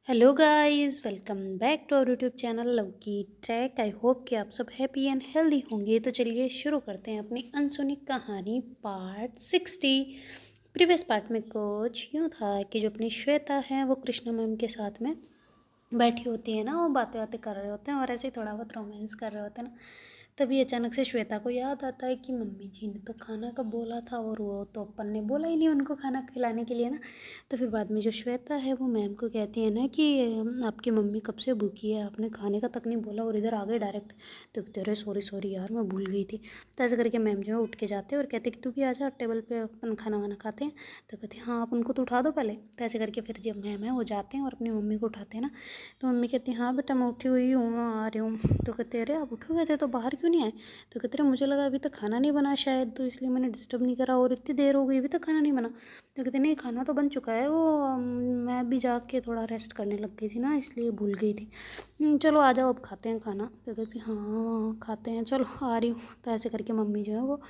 Hello guys, welcome back to our YouTube channel love की track. I hope कि आप सब हैप्पी एंड हेल्दी होंगे। तो चलिए शुरू करते हैं अपनी अनसुनी कहानी पार्ट 60। प्रीवियस पार्ट में कुछ यूँ था कि जो अपनी श्वेता है वो कृष्णा मैम के साथ में बैठी होती है ना, वो बातें बातें कर रहे होते हैं और ऐसे ही थोड़ा बहुत रोमांस कर रहे होते हैं ना। तभी अचानक से श्वेता को याद आता है कि मम्मी जी ने तो खाना का बोला था और वो तो अपन ने बोला ही नहीं उनको खाना खिलाने के लिए ना। तो फिर बाद में जो श्वेता है वो मैम को कहती है ना कि आपकी मम्मी कब से भूखी है, आपने खाने का तक नहीं बोला और इधर आ गए डायरेक्ट। तो कहते अरे सॉरी सॉरी यार, मैं भूल गई थी। तो ऐसे करके मैम जो है उठ के जाते हैं और कहते कि तू भी आ जा, टेबल पे अपन खाना वाना खाते हैं। तो कहते हैं हाँ, आप उनको तो उठा दो पहले। तो ऐसे करके फिर जब मैम है वो जाते हैं और अपनी मम्मी को उठाते हैं ना। तो मम्मी कहती है हाँ बेटा, मैं उठी हुई हूँ, मैं आ रही हूँ। तो कहते अरे आप उठे हुए थे तो बाहर क्यों नहीं आए? तो कहते रहे मुझे लगा अभी तक खाना नहीं बना शायद, तो इसलिए मैंने डिस्टर्ब नहीं करा, और इतनी देर हो गई अभी तक खाना नहीं बना। तो कहते नहीं, खाना तो बन चुका है, वो मैं भी जाके थोड़ा रेस्ट करने लग गई थी ना, इसलिए भूल गई थी। चलो आ जाओ अब खाते हैं खाना। तो कहती हाँ खाते हैं, चलो आ रही हूँ। तो ऐसे करके मम्मी जो है वो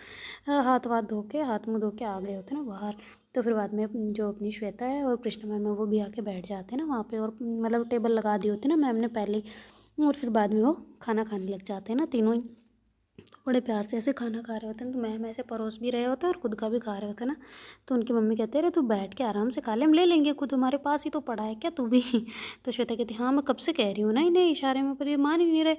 हाथ वाथ धो के, हाथ मुँह धो के आ गए होते ना बाहर। तो फिर बाद में जो अपनी श्वेता है और कृष्णा मैम है वो भी आके बैठ जाते हैं ना वहाँ पे, और मतलब टेबल लगा दी होती है ना मैम ने पहले ही। और फिर बाद में वो खाना खाने लग जाते हैं ना तीनों ही। तो बड़े प्यार से ऐसे खाना खा रहे होते हैं, तो मैम ऐसे परोस भी रहे होते हैं और खुद का भी खा रहे होते हैं ना। तो उनकी मम्मी कहते हैं अरे तू बैठ के आराम से खा ले, हम ले लेंगे खुद, हमारे पास ही तो पड़ा है क्या तू भी। तो श्वेता कहती हाँ मैं कब से कह रही हूँ ना इन्हें इशारे में, पर ये मान ही नहीं रहे।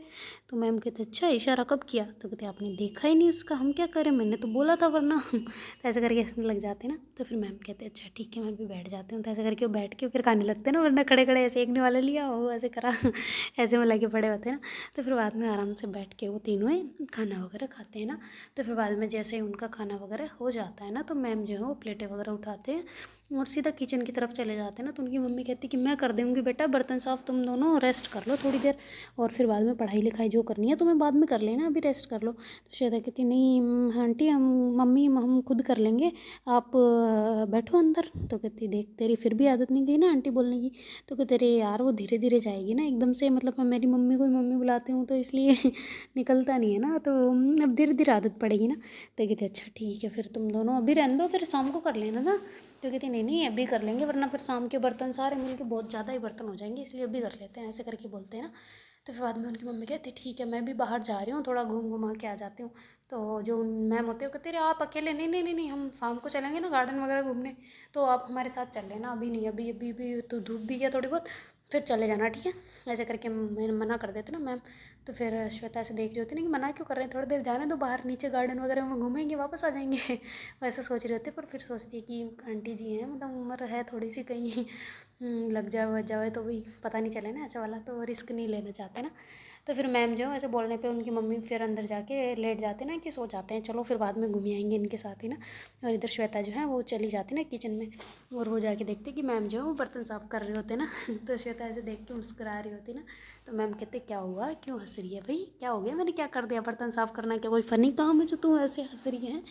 तो मैम कहते अच्छा इशारा कब किया? तो कहते आपने देखा ही नहीं उसका, हम क्या करें, मैंने तो बोला था वरना। तो ऐसे करके हंसने लग जाते हैं ना। तो फिर मैम कहते अच्छा ठीक है मैं भी बैठ जाती हूँ। तो ऐसे करके वो बैठ के फिर खाने लगते हैं ना, वरना खड़े खड़े ऐसे एक ने वाला लिया वो ऐसे करा। ऐसे में लगे पड़े होते हैं ना। तो फिर बाद में आराम से बैठ के वो तीनों ही खाना वगैरह खाते हैं ना। तो फिर बाद में जैसे ही उनका खाना वगैरह हो जाता है ना, तो मैम जो है वो प्लेटें वगैरह उठाते हैं और सीधा किचन की तरफ चले जाते हैं ना। तो उनकी मम्मी कहती कि मैं कर दूँगी बेटा बर्तन साफ़, तुम दोनों रेस्ट कर लो थोड़ी देर, और फिर बाद में पढ़ाई लिखाई जो करनी है तुम्हें बाद में कर लेना, अभी रेस्ट कर लो। तो श्वेता कहती नहीं आंटी, हम मम्मी हम खुद कर लेंगे, आप बैठो अंदर। तो कहती देख तेरी फिर भी आदत नहीं गई ना आंटी बोलने की। तो कहते अरे यार वो धीरे धीरे जाएगी ना, एकदम से मतलब मैं मेरी मम्मी को ही मम्मी बुलाती हूँ तो इसलिए निकलता नहीं है ना, तो अब धीरे धीरे आदत पड़ेगी ना। तो कहते अच्छा ठीक है, फिर तुम दोनों अभी रहने दो, फिर शाम को कर लेना ना। तो कहती नहीं नहीं अभी कर लेंगे, वरना फिर शाम के बर्तन सारे मिलके बहुत ज़्यादा ही बर्तन हो जाएंगे, इसलिए अभी कर लेते हैं, ऐसे करके बोलते हैं ना। तो फिर बाद में उनकी मम्मी कहती ठीक है मैं भी बाहर जा रही हूँ, थोड़ा घूम घुमा के आ जाती हूँ। तो जो मैम होते हैं वो कहते अरे आप अकेले? नहीं नहीं नहीं नहीं, हम शाम को चलेंगे ना गार्डन वगैरह घूमने, तो आप हमारे साथ चल लेना, अभी नहीं, अभी अभी भी तो धूप भी है थोड़ी बहुत, फिर चले जाना ठीक है। ऐसे करके मैंने मना कर देते ना मैम। तो फिर श्वेता ऐसे देख रही होती ना कि मना क्यों कर रहे हैं, थोड़ी देर जाने दो बाहर, नीचे गार्डन वगैरह में घूमेंगे वापस आ जाएंगे। वैसे सोच रही होती है, पर फिर सोचती है कि आंटी जी हैं, मतलब उम्र है थोड़ी सी, कहीं लग जाए वज जाए तो भी पता नहीं चले ना, ऐसे वाला तो रिस्क नहीं लेना चाहते ना। तो फिर मैम जो है ऐसे बोलने पे उनकी मम्मी फिर अंदर जाके लेट जाते ना कि सो जाते हैं, चलो फिर बाद में घूम आएंगे इनके साथ ही ना। और इधर श्वेता जो है वो चली जाती ना किचन में, और वो जाके देखते कि मैम जो है वो बर्तन साफ़ कर रहे होते ना। तो श्वेता ऐसे देख के मुस्कुरा रही होती ना। तो मैम कहते क्या हुआ, क्यों हंस रही है भाई, क्या हो गया, मैंने क्या कर दिया, बर्तन साफ़ करना क्या कोई फ़नी काम है जो तू ऐसे हंस रही है?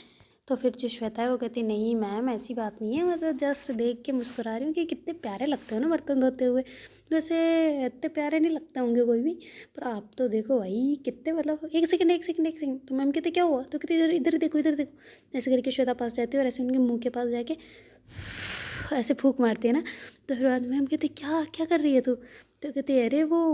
तो फिर जो श्वेता है वो कहती नहीं मैम ऐसी बात नहीं है, मैं तो जस्ट देख के मुस्कुरा रही हूँ कि कितने प्यारे लगते हो ना बर्तन धोते हुए। वैसे इतने प्यारे नहीं लगते होंगे कोई भी, पर आप तो देखो भाई कितने, मतलब एक सेकंड एक सेकंड एक सेकंड। तो मैम कहते क्या हुआ? तो कहते इधर इधर देखो इधर देखो। ऐसे करके श्वेता पास जाती है और ऐसे उनके मुँह के पास जाके ऐसे फूंक मारती है ना। तो फिर बाद में मैम कहते क्या क्या कर रही है तू? तो कहते अरे वो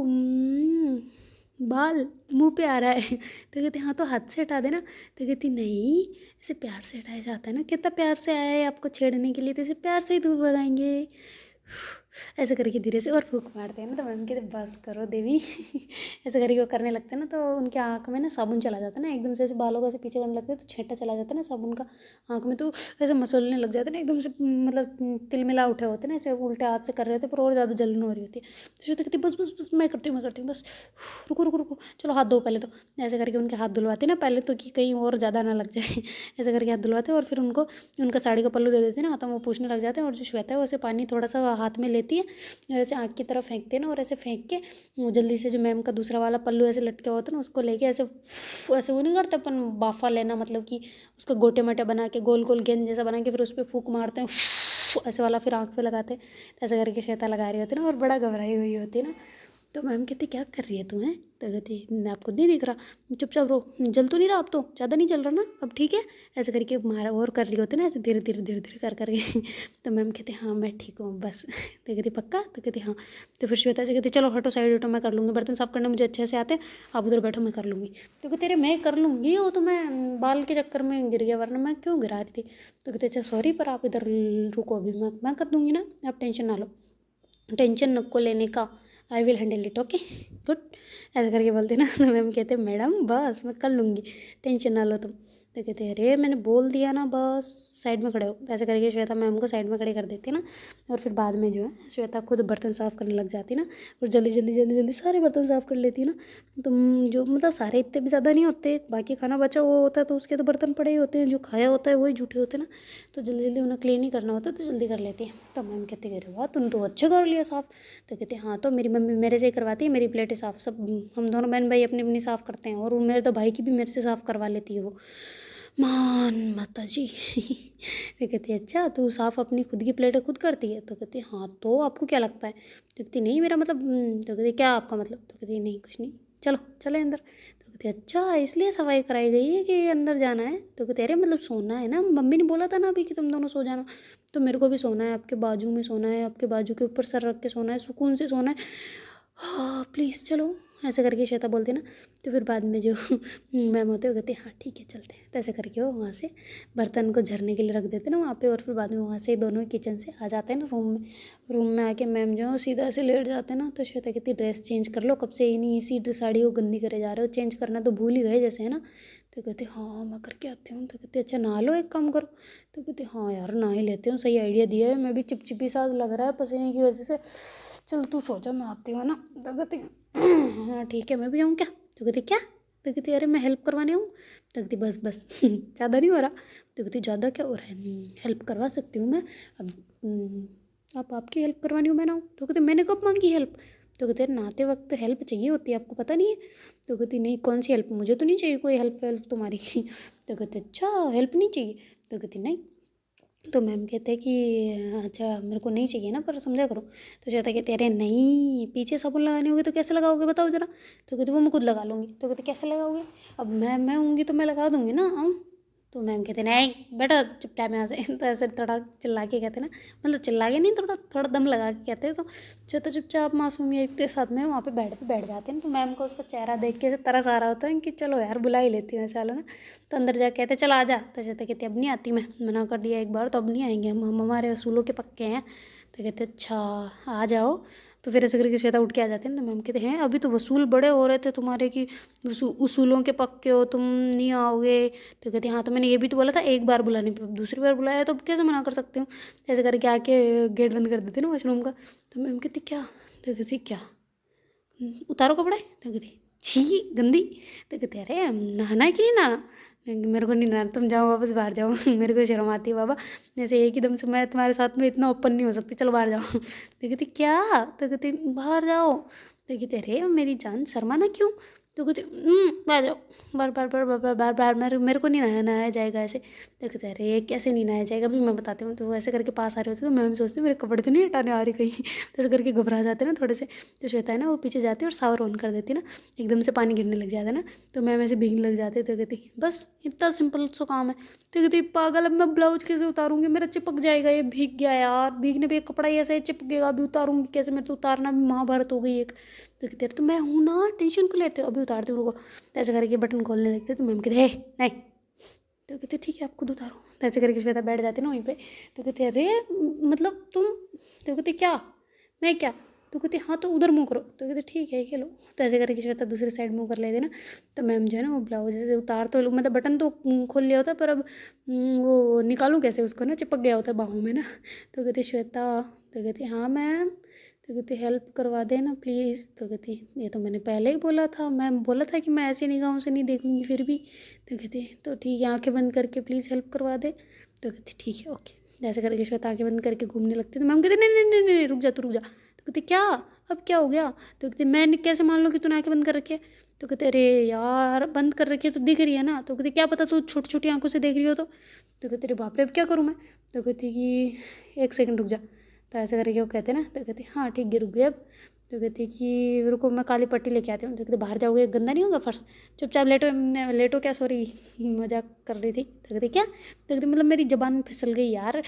बाल मुंह पे आ रहा है। तो कहते हाँ तो हाथ से हटा देना। तो कहती नहीं, ऐसे प्यार से हटाया जाता है ना, कितना प्यार से आया है आपको छेड़ने के लिए, तो इसे प्यार से ही दूर भगाएंगे। ऐसे करके धीरे से और फूंक मारते हैं ना। तो मैम कहते बस करो देवी। ऐसे करके वो करने लगते हैं ना, तो उनकी आँख में ना साबुन चला जाता है ना, एकदम से ऐसे बालों को ऐसे पीछे करने लगते हैं तो छेंटा चला जाता है ना साबुन का आँख में, तो ऐसे मसलने लग जाते हैं ना एकदम से, मतलब तिलमिला उठे होते हैं ना, ऐसे उल्टे हाथ से कर रहे होते पर और ज़्यादा जलन हो रही होती है। तो श्वेता कहती बस बस बस मैं करती हूँ बस, रुको रुको रुको, चलो हाथ धो पहले। तो ऐसे करके उनके हाथ धुलवाते ना पहले, तो कि कहीं और ज़्यादा ना लग जाए। ऐसे करके हाथ धुलवाते और फिर उनको उनका साड़ी का पल्लू दे देते हैं ना, तो वो पूछने लग जाते हैं। और जो श्वेता है वो ऐसे पानी थोड़ा सा हाथ में लेती है और ऐसे आँख की तरफ फेंकते हैं ना, और ऐसे फेंक के वो जल्दी से जो मैम का दूसरा वाला पल्लू ऐसे लटका हुआ होता है ना उसको लेके ऐसे ऐसे वो नहीं करते अपन बाफा लेना, मतलब कि उसका गोटे मटे बना के गोल गोल गेंद जैसा बना के फिर उस पर फूंक मारते हैं ऐसे वाला, फिर आँख पे लगाते हैं। तो ऐसे करके श्वेता लगा रही होती है ना और बड़ा घबराई हुई होती है ना। तो मैम कहती क्या कर रही है तू हैं? तो कहती मैं आपको नहीं दिख रहा, चुपचाप रहो, जल तो नहीं रहा अब, तो ज़्यादा नहीं जल रहा ना, अब ठीक है। ऐसे करके मारा और कर रही होती ना, ऐसे धीरे धीरे धीरे धीरे कर करके तो मैम कहते हाँ मैं ठीक हूँ बस। तो कहती पक्का? तो कहती हाँ। तो फिर श्वेता से कहती चलो हटो साइड हटो, मैं कर लूँगी, बर्तन साफ़ करने मुझे अच्छे से आते हैं, आप उधर बैठो मैं कर लूँगी। तो कहते अरे मैं कर लूँगी, वो तो मैं बाल के चक्कर में गिर गया, वरना मैं क्यों गिरा रही थी। तो कहते अच्छा सॉरी, पर आप इधर रुको, अभी मैं कर दूँगी ना, आप टेंशन ना लो, टेंशन नको लेने का, I will handle it, okay good. ऐसा करके बोलते ना। तो मैम कहते मैडम बस मैं कर लूँगी, टेंशन ना लो तुम। तो कहते अरे मैंने बोल दिया ना, बस साइड में खड़े हो। तो ऐसे करके श्वेता मैम को साइड में खड़े कर देती ना, और फिर बाद में जो है श्वेता खुद बर्तन साफ़ करने लग जाती ना, और जल्दी जल्दी जल्दी जल्दी सारे बर्तन साफ़ कर लेती ना। तुम जो मतलब सारे इतने भी ज़्यादा नहीं होते, बाकी खाना बचा हुआ होता है तो उसके तो बर्तन पड़े ही होते हैं, जो खाया होता है वही जूठे होते हैं ना, तो जल्दी जल्दी उन्हें क्लीन ही करना होता है तो जल्दी कर लेती है। तो मैम कहती अरे वाह तुम तो अच्छे कर लिया साफ़। तो कहते हाँ, तो मेरी मम्मी मेरे से ही करवाती है, मेरी प्लेटें साफ़, सब हम दोनों बहन भाई अपनी अपनी साफ़ करते हैं, और मेरे तो भाई की भी मेरे से साफ़ करवा लेती है वो, मान माता जी। तो कहती अच्छा तू साफ़ अपनी खुद की प्लेटें खुद करती है? तो कहती हाँ, तो आपको क्या लगता है? तो कहती नहीं मेरा मतलब, तो कहती क्या आपका मतलब? तो कहती नहीं कुछ नहीं, चलो चले अंदर। तो कहती अच्छा इसलिए सफाई कराई गई है कि अंदर जाना है? तो कहते अरे मतलब सोना है ना, मम्मी ने बोला था ना अभी कि तुम दोनों सो जाना, तो मेरे को भी सोना है, आपके बाजू में सोना है, आपके बाजू के ऊपर सर रख के सोना है, सुकून से सोना है, हाँ प्लीज़ चलो। ऐसे करके श्वेता बोलती ना, तो फिर बाद में जो मैम होते वो कहते हाँ ठीक है चलते हैं। तो ऐसे करके वो वहाँ से बर्तन को झरने के लिए रख देते ना वहाँ पे, और फिर बाद में वहाँ से दोनों किचन से आ जाते हैं ना रूम में। रूम में आके मैम जो सीधा से लेट जाते हैं ना, तो श्वेता कहती ड्रेस चेंज कर लो, कब से इन्हीं इसी साड़ी को गंदी करे जा रहे हो, चेंज करना तो भूल ही गए जैसे है ना। तो कहते हाँ मैं करके आती हूँ। तो कहते अच्छा नहा लो, एक काम करो। तो कहते हाँ यार नहा ही लेती हूँ, सही आइडिया दिया है, मैं भी चिपचिपी सा लग रहा है पसीने की वजह से, चल तू सो जा मैं आती हूँ है ना। तो कहती हाँ ठीक है मैं भी आऊँ क्या? तो कहती क्या? तो कहती अरे मैं हेल्प करवाने आऊँ। तो कहती बस बस ज़्यादा नहीं हो रहा? तो कहती ज़्यादा क्या हो रहा है, हेल्प करवा सकती हूँ मैं, अब आप आपकी हेल्प करवानी हो मैं ना आऊँ? तो कहती मैंने कब मांगी हेल्प? तो कहते नहाते वक्त हेल्प चाहिए होती है, आपको पता नहीं है? तो कहती नहीं कौन सी हेल्प, मुझे तो नहीं चाहिए कोई हेल्प वेल्प तुम्हारी। तो कहते अच्छा हेल्प नहीं चाहिए? तो कहती नहीं। तो मैम कहते हैं कि अच्छा मेरे को नहीं चाहिए ना, पर समझा करो। तो श्वेता कहती है अरे नहीं, पीछे साबुन लगानी होगी तो कैसे लगाओगे बताओ ज़रा? तो कहती वो मैं खुद लगा लूँगी। तो कहते कैसे लगाओगे? अब मैं हूँगी तो मैं लगा दूँगी ना हम। तो मैम कहते नहीं बेटा चुपचाप में यहाँ से। तो ऐसे थोड़ा चिल्ला के कहते ना, मतलब चिल्ला के नहीं, थोड़ा थोड़ा दम लगा के कहते हैं। तो श्वेता चुपचाप मासूमियत के साथ में वहाँ पे बेड पे बैठ जाते हैं। तो मैम को उसका चेहरा देख के ऐसे तरस आ रहा होता है कि चलो यार बुला ही लेती हूँ ऐसा वाला ना। तो अंदर जा कहते चल आ जा। तो श्वेता कहती अब नहीं आती, मैं मना कर दिया एक बार तो अब नहीं आएंगे हम हमारे असूलों के पक्के हैं। तो कहते अच्छा आ जाओ। तो फिर ऐसे करके श्वेता उठ के आ जाते हैं। तो मैम कहते हैं अभी तो वसूल बड़े हो रहे थे तुम्हारे कि उसूलों के पक्के हो तुम, नहीं आओगे? तो कहती हाँ तो मैंने ये भी तो बोला था एक बार बुलाने पे, दूसरी बार बुलाया तो अब कैसे मना कर सकती हूँ? ऐसे करके आके गेट बंद कर देते ना वॉशरूम का। तो मैम कहती क्या? तो कहती क्या उतारो कपड़े? तो कहती छी गंदी। तो कहती अरे नहाना है कि नहीं नहाना? मेरे को नहीं नहाना, तुम जाओ वापस बाहर जाओ। मेरे को शर्म आती है बाबा, जैसे एक ही दम से मैं तुम्हारे साथ में इतना ओपन नहीं हो सकती, चलो बाहर जाओ। तो कहती क्या? तो कहती बाहर जाओ। तो कहती अरे मेरी जान शर्माना क्यों? तो कहती बाहर जाओ, बार बार बार बार बार बार बार मेरे को नहीं नहाया जाएगा ऐसे। तो कहते अरे कैसे नहीं नहाया जाएगा, अभी मैं बताती हूँ। तो वो ऐसे करके पास आ रहे होते तो मैम सोचती मेरे कपड़े तो नहीं हटाने आ रही कहीं। तो ऐसे करके घबरा जाते ना थोड़े से। तो श्वेता है ना वो पीछे जाती है और शावर ऑन कर देती ना, एकदम से पानी गिरने लग जाता है ना। तो मैम ऐसे भीगने लग जाते। तो कहती बस इतना सिंपल सा काम है। तो कहती पागल अब मैं ब्लाउज कैसे उतारूंगी, मेरा चिपक जाएगा, ये भीग गया यार, भीगने पे कपड़ा ही ऐसे चिपकेगा, अभी उतारूंगी कैसे मैं? तो उतारना भी महाभारत हो गई एक। तो कहते तो मैं हूँ ना, टेंशन क्यों लेते हो, अभी उतारती हूँ रुको। तो ऐसे करके बटन खोलने लगते। तो मैम कहते हे नहीं। तो कहते ठीक है आप खुद उतारो। तो ऐसे करके श्वेता बैठ जाती ना वहीं पे। तो कहते अरे मतलब तुम? तो कहते क्या मैं क्या? तो कहती हाँ तो उधर मुँह करो। तो कहते ठीक है खेलो। तो ऐसे करके श्वेता दूसरी साइड मुँह कर लेते ना। तो मैम जो है ना वो ब्लाउज से उतार तो मतलब बटन तो खोल लिया होता है, पर अब वो निकालूँ कैसे उसको ना, चिपक गया होता है बाहों में ना। तो कहती श्वेता, तो कहती हाँ मैम। तो कहती हेल्प करवा देना प्लीज़। तो कहती ये तो मैंने पहले ही बोला था, मैम बोला था कि मैं ऐसी निगाहों से नहीं देखूंगी फिर भी। तो कहती तो ठीक है आंखें बंद करके प्लीज़ हेल्प करवा दे। तो कहती ठीक है ओके। ऐसे करके श्वेता आंखें बंद करके घूमने लगती। तो मैम कहती नहीं नहीं नहीं नहीं रुक जा तू रुक जा। तो कहती क्या अब क्या हो गया? तो कहती मैं कैसे मान लूँ कि तूने आंखें बंद कर रखी है? तो कहते अरे यार बंद कर रखी है तो दिख रही है ना। तो कहती क्या पता तू छोटी छोटी आंखों से देख रही हो। तो कहती अरे बाप रे अब क्या करूँ मैं? तो कहती कि एक सेकंड रुक जा। तो ऐसे करके वो कहते ना। तो कहती हाँ ठीक है रुक गए अब। तो कहती कि रुको मैं काली पट्टी लेके आती हूँ। तो कहते बाहर जाओगे गंदा नहीं होगा फर्श, चुपचाप लेटो। लेटो क्या, सॉरी मजाक कर रही थी। तो कहती क्या, तो कहती मतलब मेरी ज़बान फिसल गई यार,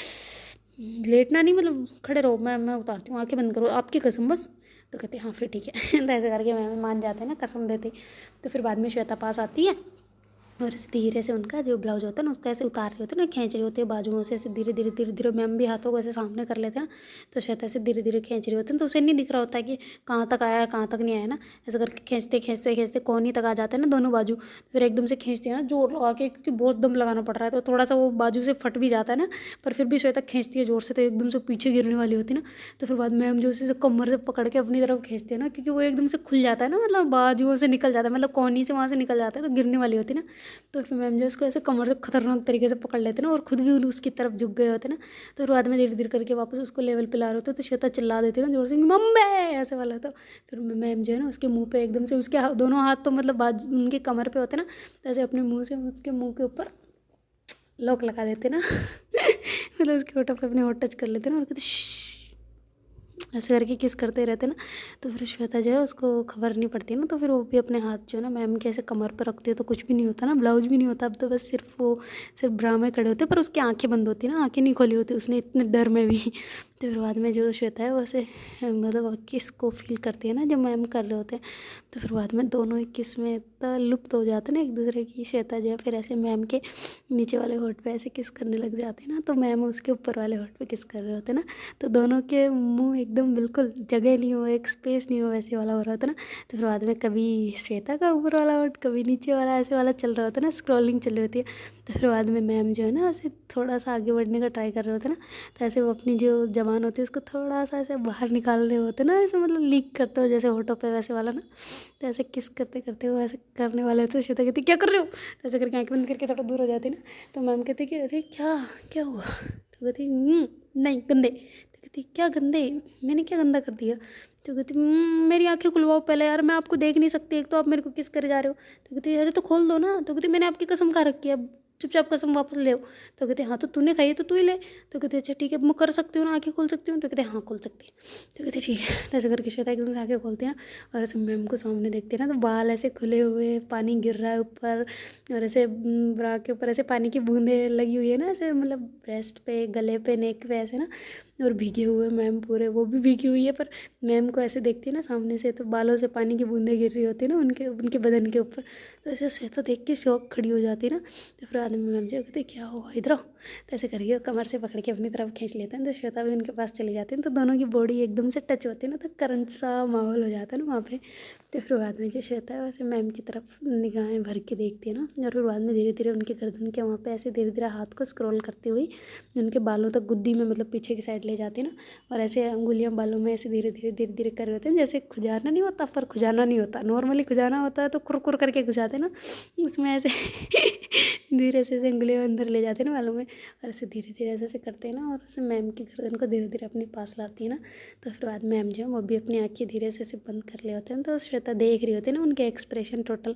लेटना नहीं मतलब खड़े रहो, मैं उतारती हूँ, आंखें बंद करो, आपकी कसम बस। तो कहती हाँ फिर ठीक है। तो ऐसे करके मैं मान जाते हैं ना, कसम देते। तो फिर बाद में श्वेता पास आती है और इस धीरे से उनका जो ब्लाउज होता है ना उसका ऐसे उतार रहे होते हैं ना, खींच रहे होते हैं बाजुओं से ऐसे धीरे धीरे धीरे धीरे। मैम भी हाथों को ऐसे सामने कर लेते हैं ना, तो श्वेता ऐसे धीरे धीरे खींच रहे होते हैं, तो उसे नहीं दिख रहा होता है कि कहाँ तक आया है कहाँ तक नहीं आया ना। ऐसे करके खींचते खींचते खींचते कोहनी तक आ जाते हैं ना दोनों बाजू। फिर एकदम से खींचते हैं ना जोर लगा के, क्योंकि बहुत दम लगाना पड़ रहा है, तो थोड़ा सा वो बाजू से फट भी जाता है ना, पर फिर भी श्वेता खींचती है जोर से, तो एकदम से पीछे गिरने वाली होती है ना। तो फिर बाद में मैम जो उसे कमर से पकड़ के अपनी तरफ खींचती है ना, क्योंकि वो एकदम से खुल जाता है ना, मतलब बाजुओं से निकल जाता है, मतलब कोहनी से वहाँ से निकल जाता है, तो गिरने वाली होती है ना। तो फिर मैम जो उसको ऐसे कमर से खतरनाक तरीके से पकड़ लेते ना, और खुद भी उसकी तरफ झुक गए होते ना। तो फिर बाद में धीरे धीरे करके वापस उसको लेवल पे ला रहे होते, तो श्वेता चिल्ला देती ना जोर से मम्मी ऐसे वाला। तो फिर मैम जो है ना उसके मुंह पे एकदम से उसके दोनों हाथ तो मतलब बाजू उनके कमर पे होते ना, तो ऐसे अपने मुंह से उसके मुंह के ऊपर लॉक लगा देते ना। मतलब उसके होठों पे अपने होठ टच कर लेते ना, और कहते ऐसे करके किस करते रहते ना। तो फिर श्वेता जो है उसको खबर नहीं पड़ती ना, तो फिर वो भी अपने हाथ जो है ना मैम के ऐसे कमर पर रखती है, तो कुछ भी नहीं होता ना, ब्लाउज भी नहीं होता अब, तो बस सिर्फ वो सिर्फ ब्रा में खड़े होते, पर उसकी आंखें बंद होती ना, आंखें नहीं खोली होती उसने इतने डर में भी। तो फिर बाद में जो श्वेता है वो ऐसे मतलब किस को फील करती है ना जो मैम कर रहे होते हैं। तो फिर बाद में दोनों ही किस में इतना लुप्त हो जाते हैं ना एक दूसरे की। श्वेता जो है फिर ऐसे मैम के नीचे वाले होठ पे ऐसे किस करने लग जाते हैं ना, तो मैम उसके ऊपर वाले होठ पे किस कर रहे होते हैं ना, तो दोनों के मुंह एकदम बिल्कुल जगह नहीं हो, एक स्पेस नहीं हो, वैसे वाला हो रहा होता ना। तो फिर बाद में कभी श्वेता का ऊपर वाला होठ, कभी नीचे वाला, ऐसे वाला चल रहा होता है ना, स्क्रॉलिंग चल रही होती है। तो फिर बाद में मैम जो है ना ऐसे थोड़ा सा आगे बढ़ने का ट्राई कर रहे होते ना, तो ऐसे वो अपनी जो जबान होती है उसको थोड़ा सा ऐसे बाहर निकाल रहे होते ना, ऐसे मतलब लीक करते हो जैसे होठों पे वैसे वाला ना। तो ऐसे किस करते करते वो ऐसे करने वाले होते, श्वेता कहती क्या कर रहे हो, तो ऐसे करके आँखें बंद करके थोड़ा दूर हो जाती ना। तो मैम कहती कि अरे क्या क्या हुआ, तो कहती नहीं गंदे। तो कहती क्या गंदे, मैंने क्या गंदा कर दिया। तो कहती मेरी आंखें खुलवाओ पहले यार, मैं आपको देख नहीं सकती, एक तो आप मेरे को किस करे जा रहे हो। तो कहती अरे तो खोल दो ना। तो कहती मैंने आपकी कसम खा रखी है, अब चुपचाप कसम वापस ले आओ। तो कहते हाँ तो तूने खाई है तो तू ही ले। तो कहते अच्छा ठीक है, मैं कर सकती हूँ ना, आंखें खोल सकती हूँ। तो कहते हाँ खोल सकती है। तो कहते ठीक है। तो ऐसे करके श्वेता एकदम से आंखें खोलती है और ऐसे मैम को सामने देखते हैं ना, तो बाल ऐसे खुले हुए, पानी गिर रहा है ऊपर, और ऐसे ब्रा के ऊपर ऐसे पानी की बूंदें लगी हुई है ना, ऐसे मतलब ब्रेस्ट पे, गले पे, नेक पे ऐसे ना, और भीगे हुए मैम पूरे, वो भी भीगी हुई है, पर मैम को ऐसे देखती है ना सामने से, तो बालों से पानी की बूंदें गिर रही होती है ना उनके उनके बदन के ऊपर। तो ऐसे श्वेता देख के शौक खड़ी हो जाती है ना। तो फिर आदमी मैम जो कहते क्या हुआ इधर आओ। तो ऐसे करके कमर से पकड़ के अपनी तरफ खींच लेते हैं, तो श्वेता भी उनके पास चली जाती है, तो दोनों की बॉडी एकदम से टच होती है ना, तो करंट सा माहौल हो जाता है ना वहाँ पे। तो फिर बाद में जो श्वेता है वैसे मैम की तरफ निगाहें भर के देखती है ना, और फिर बाद में धीरे धीरे उनके गर्दन के वहाँ पे ऐसे धीरे धीरे हाथ को स्क्रॉल करती हुई उनके बालों तक गुद्दी में मतलब पीछे की साइड ले जाती है ना, और ऐसे अंगुलियाँ बालों में ऐसे धीरे धीरे धीरे धीरे कर रहे होते हैं, जैसे खुजाना नहीं होता, पर खुजाना नहीं होता, नॉर्मली खुजाना होता है तो कुर करके खुजाते हैं ना, उसमें ऐसे धीरे से ऐसे अंगुलियाँ अंदर ले जाते हैं ना बालों में, और ऐसे धीरे धीरे ऐसे ऐसे करते हैं ना, और उसे मैम की गर्दन को धीरे धीरे अपने पास लाती है ना। तो फिर बाद मैम जो है वो भी अपनी आँखें धीरे से ऐसे बंद कर ले होते हैं, तो श्वेता देख रही होती है ना उनके एक्सप्रेशन टोटल,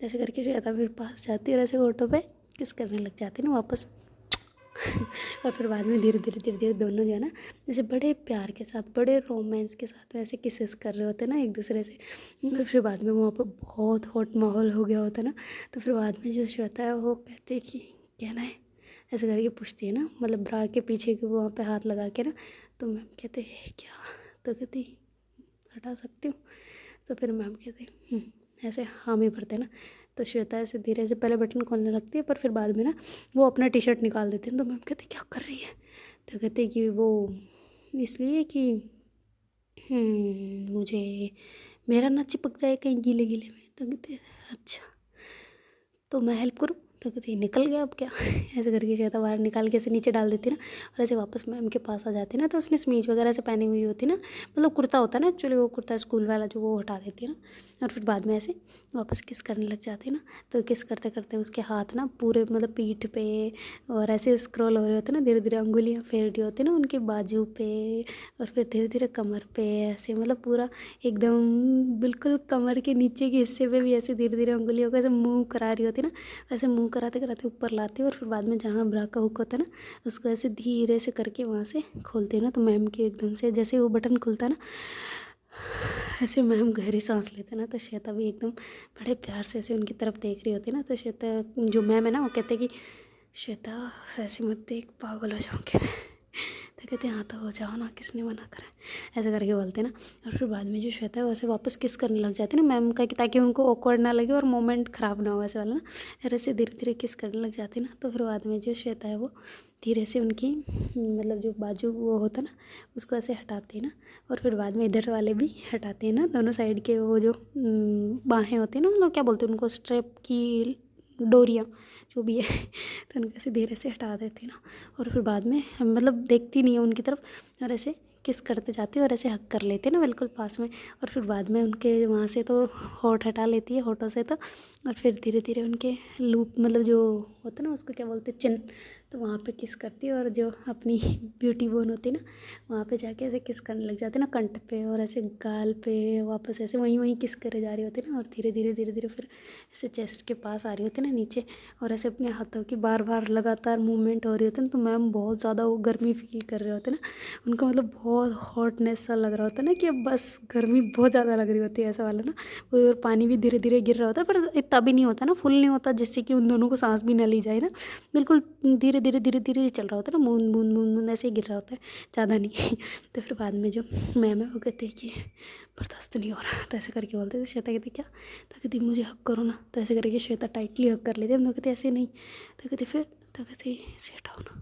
ऐसे करके श्वेता फिर पास जाती है और ऐसे होठों पे किस करने लग जाती है ना वापस। और फिर बाद में धीरे धीरे धीरे धीरे दोनों जो है ना जैसे बड़े प्यार के साथ, बड़े रोमांस के साथ वैसे किसेस कर रहे होते हैं ना एक दूसरे से। और फिर बाद में वहाँ पर बहुत हॉट माहौल हो गया होता है ना। तो फिर बाद में जो श्वेता है वो कहते कि कहना है, ऐसे करके पूछती है ना, मतलब ब्रा के पीछे के वहाँ पे हाथ लगा के ना। तो मैम कहते क्या, तो कहती हटा सकती हूँ। तो फिर मैम कहते ऐसे हामी भरते ना। तो श्वेता ऐसे धीरे से पहले बटन खोलने लगती है, पर फिर बाद में ना वो अपना टी शर्ट निकाल देते हैं। तो मैम कहते क्या कर रही है। तो कहते कि वो इसलिए कि मुझे मेरा ना चिपक जाए कहीं गीले गीले में। तो कहते अच्छा तो मैं हेल्प करूँ। तो कहती निकल गया अब क्या। ऐसे करके श्वेता बाहर निकाल के ऐसे नीचे डाल देती ना, और ऐसे वापस मैम के पास आ जाती ना। तो उसने समीज वगैरह से पहनी हुई होती ना, मतलब कुर्ता होता है ना एक्चुअली, वो कुर्ता स्कूल वाला जो, वो हटा देती है ना, और फिर बाद में ऐसे वापस किस करने लग जाती है ना। तो किस करते करते उसके हाथ ना पूरे मतलब पीठ पे और ऐसे स्क्रॉल हो रहे होते ना, धीरे धीरे अंगुलियाँ फेर रही होती ना उनके बाजू पे, और फिर धीरे धीरे कमर पे ऐसे, मतलब पूरा एकदम बिल्कुल कमर के नीचे के हिस्से पे भी ऐसे धीरे धीरे अंगुलियों को ऐसे मूव करा रही होती ना। वैसे मूव कराते कराते ऊपर लाती है, और फिर बाद में जहाँ ब्रा का हुक होता है ना उसको ऐसे धीरे से करके वहाँ से खोलती है ना। तो मैम के एकदम से जैसे वो बटन खुलता है ना, ऐसे मैम गहरी सांस लेते ना तो श्वेता भी एकदम बड़े प्यार से ऐसे उनकी तरफ देख रही होती ना, तो श्वेता जो मैम है ना वो कहते कि श्वेता ऐसे मत देख, पागल हो जाऊँगी मैं। तो कहते हाँ तो हो जाओ ना, किसने मना करा, ऐसे करके बोलते ना। और फिर बाद में जो श्वेता है वैसे वापस किस करने लग जाती है ना मैम का, कि ताकि उनको ऑकवर्ड ना लगे और मोमेंट ख़राब ना हो ऐसे वाला ना, और ऐसे धीरे धीरे किस करने लग जाती है ना। तो फिर बाद में जो श्वेता है वो धीरे से उनकी मतलब जो बाजू वो होता है ना उसको ऐसे हटाती है ना, और फिर बाद में इधर वाले भी हटाते हैं ना, दोनों साइड के वो जो बाहें होती हैं ना, मतलब क्या बोलते हैं उनको, स्ट्रेप की डोरियाँ जो भी है तो उनको ऐसे धीरे से हटा देती ना, और फिर बाद में मतलब देखती नहीं है उनकी तरफ और ऐसे किस करते जाती है और ऐसे हक कर लेते हैं ना बिल्कुल पास में। और फिर बाद में उनके वहाँ से तो होठ हटा लेती है, होठों से तो, और फिर धीरे धीरे उनके लूप मतलब जो होता है ना उसको क्या बोलते हैं, चिन, तो वहाँ पे किस करती है, और जो अपनी ब्यूटी बोन होती है ना वहाँ पे जाके ऐसे किस करने लग जाते हैं ना, कंठ पे और ऐसे गाल पे, वापस ऐसे वहीं वहीं किस करे जा रही होती है ना, और धीरे धीरे धीरे धीरे फिर ऐसे चेस्ट के पास आ रही होती है ना नीचे, और ऐसे अपने हाथों की बार बार लगातार मूवमेंट हो रही होती है ना। तो मैम बहुत ज़्यादा वो गर्मी फील कर रहे होते हैं ना, उनको मतलब बहुत हॉटनेस सा लग रहा होता है ना, कि अब बस गर्मी बहुत ज़्यादा लग रही होती है ऐसा वाला ना। और पानी भी धीरे धीरे गिर रहा होता है, पर इतना भी नहीं होता ना, फुल नहीं होता जिससे कि उन दोनों को सांस भी ना ली जाए ना, बिल्कुल धीरे धीरे धीरे धीरे चल रहा होता है ना, बूंद बूंद बूंद बूंद ऐसे ही गिर रहा होता है, ज़्यादा नहीं तो फिर बाद में जो मैम है वो कहते हैं कि बर्दाश्त नहीं हो रहा, तो ऐसे करके बोलते थे। श्वेता कहती क्या, तो कहती मुझे हक करो ना, तो ऐसे करके श्वेता टाइटली हक कर लेती है। हम लोग कहते ऐसे नहीं, तो कहती फिर, तो कहती इसे हटाओ ना,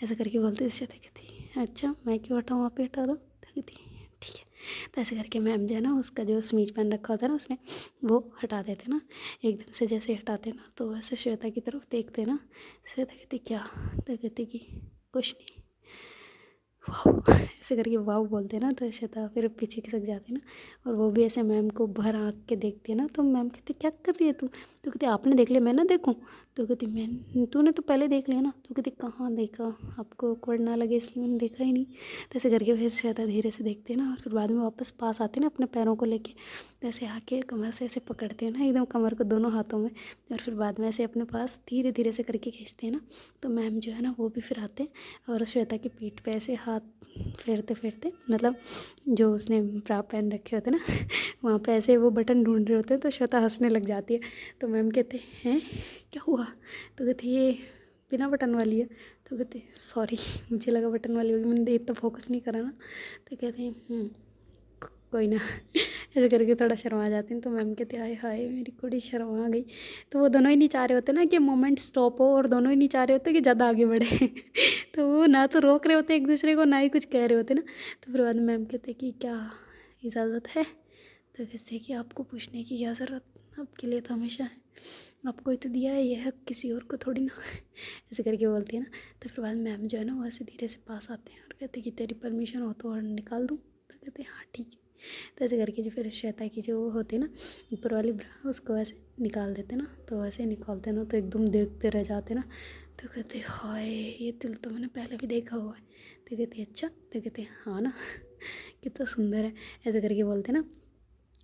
ऐसे करके बोलते थे। श्वेता कहती अच्छा मैं क्यों हटाऊँ, आप ही हटा दो, तो कहती ठीक है। तो ऐसे करके मैम जो है ना उसका जो स्मीच पहन रखा होता है ना उसने, वो हटा देते ना एकदम से, जैसे हटाते ना तो वैसे श्वेता की तरफ देखते ना। श्वेता कहती क्या, तो कहती कि कुछ नहीं, वाह ऐसे करके वाव बोलते हैं ना, तो श्वेता फिर पीछे खिसक जाती है ना, और वो भी ऐसे मैम को भर आँख के देखती है ना। तो मैम कहती क्या कर रही है तू, तो कहती आपने देख लिया मैं ना देखूँ, तो कहती मैं, तूने तो पहले देख लिया ना, तो कहती कहाँ देखा, आपको ऑकवर्ड ना लगे इसलिए मैंने देखा ही नहीं। तो ऐसे करके फिर श्वेता धीरे से देखती है ना, और फिर बाद में वापस पास आती है ना अपने पैरों को लेके, तो ऐसे आके कमर से ऐसे पकड़ते हैं ना एकदम कमर को दोनों हाथों में, और फिर बाद में ऐसे अपने पास धीरे धीरे से करके खींचते हैं ना। तो मैम जो है ना वो भी फिर आते हैं और श्वेता की पीठ पे ऐसे हाथ फेरते फेरते, मतलब जो उसने ब्रा पहन रखे होते ना वहाँ पे ऐसे वो बटन ढूंढ रहे होते हैं, तो श्वेता हंसने लग जाती है। तो मैम कहते हैं क्या हुआ, तो कहते ये बिना बटन वाली है, तो कहते सॉरी मुझे लगा बटन वाली होगी, मैंने इतना फोकस नहीं करा ना। तो कहते हैं कोई ना ऐसे करके थोड़ा शर्मा जाती हैं। तो मैम कहते हाय हाय मेरी कुड़ी शर्मा गई। तो वो दोनों ही नहीं चाह रहे होते ना कि मोमेंट स्टॉप हो, और दोनों ही नहीं चाह रहे होते कि ज़्यादा आगे बढ़े तो वो ना तो रोक रहे होते एक दूसरे को, ना ही कुछ कह रहे होते ना। तो फिर बाद में मैम कहते कि क्या इजाज़त है, तो कहते कि आपको पूछने की क्या ज़रूरत, आपके लिए तो हमेशा है, आपको ही तो दिया है ये हक, किसी और को थोड़ी ना ऐसे करके बोलती है ना। तो फिर बाद में मैम जो है ना वो ऐसे धीरे से पास आते हैं और कहते कि तेरी परमिशन हो तो और निकाल दूँ, तो कहते हाँ ठीक है। तो ऐसे करके जो फिर श्वेता की जो होती है ना ऊपर वाली ब्रा, उसको ऐसे निकाल देते ना। तो वैसे निकालते ना तो एकदम देखते रह जाते ना। तो कहते हाय ये तिल तो मैंने पहले भी देखा हुआ है। तो कहते अच्छा, तो कहते हाँ ना कितना सुंदर है, ऐसे करके बोलते ना।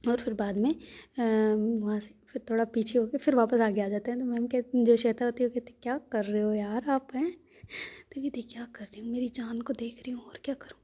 और फिर बाद में वहाँ से फिर थोड़ा पीछे होके फिर वापस आगे आ जाते हैं। तो मैम कहते जो श्वेता होती है वो कहती क्या कर रहे हो यार आप हैं, तो कहती क्या कर रही हूँ, मेरी जान को देख रही हूँ और क्या करूँ,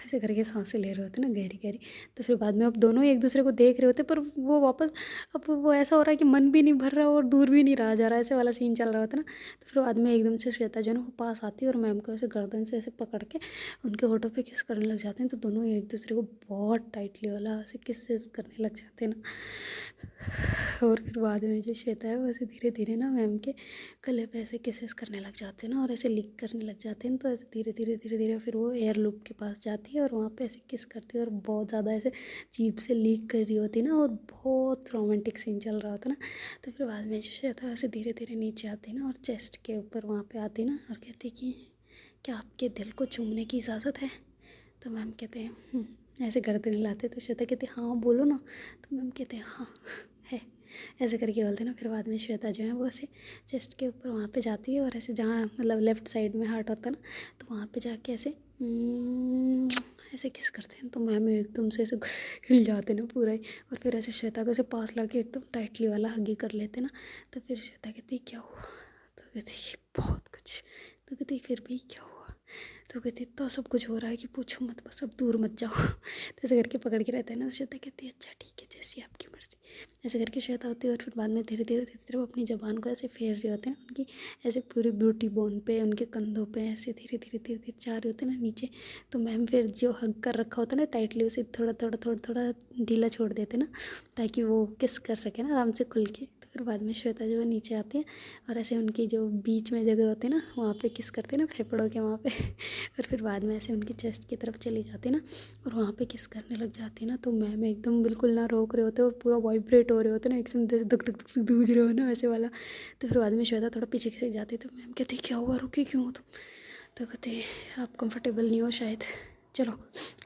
ऐसे करके सांसें ले रहे होते ना गहरी गहरी। तो फिर बाद में अब दोनों ही एक दूसरे को देख रहे होते, पर वो वापस अब वो ऐसा हो रहा है कि मन भी नहीं भर रहा और दूर भी नहीं रहा जा रहा, ऐसे वाला सीन चल रहा होता ना। तो फिर बाद में एकदम से श्वेता जो है ना वो पास आती है और मैम को ऐसे गर्दन से ऐसे पकड़ के उनके होठों पे किस करने लग जाते हैं। तो दोनों एक दूसरे को बहुत टाइटली वाला ऐसे किस करने लग जाते हैं ना। और फिर बाद में जो श्वेता है वो ऐसे धीरे धीरे ना मैम के गले पे ऐसे किसेस करने लग जाते हैं ना, और ऐसे लीक करने लग जाते हैं। तो ऐसे धीरे धीरे धीरे धीरे फिर वो एयर लूप के पास जाती है और वहाँ पे ऐसे किस करती है, और बहुत ज़्यादा ऐसे जीभ से लीक कर रही होती है ना, और बहुत रोमांटिक सीन चल रहा होता ना। तो फिर बाद में जो श्वेता है ऐसे धीरे धीरे नीचे आती है ना, और चेस्ट के ऊपर वहाँ पे आती है ना, और कहती कि क्या आपके दिल को चूमने की इजाज़त है। तो मैम कहते हैं ऐसे गर्दन हिलाते। तो श्वेता कहती हाँ बोलो ना। तो मैम कहते हैं हाँ है, ऐसे करके बोलते ना। फिर बाद में श्वेता जो है वो ऐसे चेस्ट के ऊपर वहाँ पे जाती है, और ऐसे जहाँ मतलब लेफ़्ट साइड में हार्ट होता है ना, तो वहाँ पे जाके ऐसे ऐसे किस करते हैं। तो मैम एकदम से ऐसे हिल जाते ना पूरा ही, और फिर ऐसे श्वेता को ऐसे पास ला के एकदम टाइटली वाला हगी कर लेते ना। तो फिर श्वेता कहती क्या हुआ, तो कहती बहुत कुछ, तो कहती फिर भी क्या हुआ, तो कहती इतना सब कुछ हो रहा है कि पूछो मत, बस अब दूर मत जाओ। तो ऐसे करके पकड़ के रहता है ना। श्वेता कहती है अच्छा ठीक है जैसी आपकी मर्जी। ऐसे करके श्वेता होती है और फिर बाद में धीरे धीरे वो अपनी ज़बान को ऐसे फेर रहे होते हैं ना, उनकी ऐसे पूरी ब्यूटी बोन पे, उनके कंधों पे ऐसे धीरे धीरे जा रहे होते हैं ना नीचे। तो मैम फिर जो हग कर रखा होता है ना टाइटली, उसे थोड़ा ढीला छोड़ देते ना, ताकि वो किस कर सके ना आराम से खुल के। तो फिर बाद में श्वेता जो है नीचे आती है और ऐसे उनकी जो बीच में जगह होती है ना वहाँ पे किस करते हैं ना, फेफड़ों के वहाँ पे। और फिर बाद में ऐसे उनकी चेस्ट की तरफ चली जाती है ना और वहाँ पे किस करने लग जाती है ना। तो मैम एकदम बिल्कुल ना रोक रहे होते और पूरा वाइब्रेट हो रहे होते ना, एकदम जैसे धक धक धक धूज रहे हो ना वैसे वाला। तो फिर बाद में श्वेता थोड़ा पीछे खिसक जाती है। तो मैम कहती क्या हुआ, रुकी क्यों हो तुम? तो कहते आप कंफर्टेबल नहीं हो शायद, चलो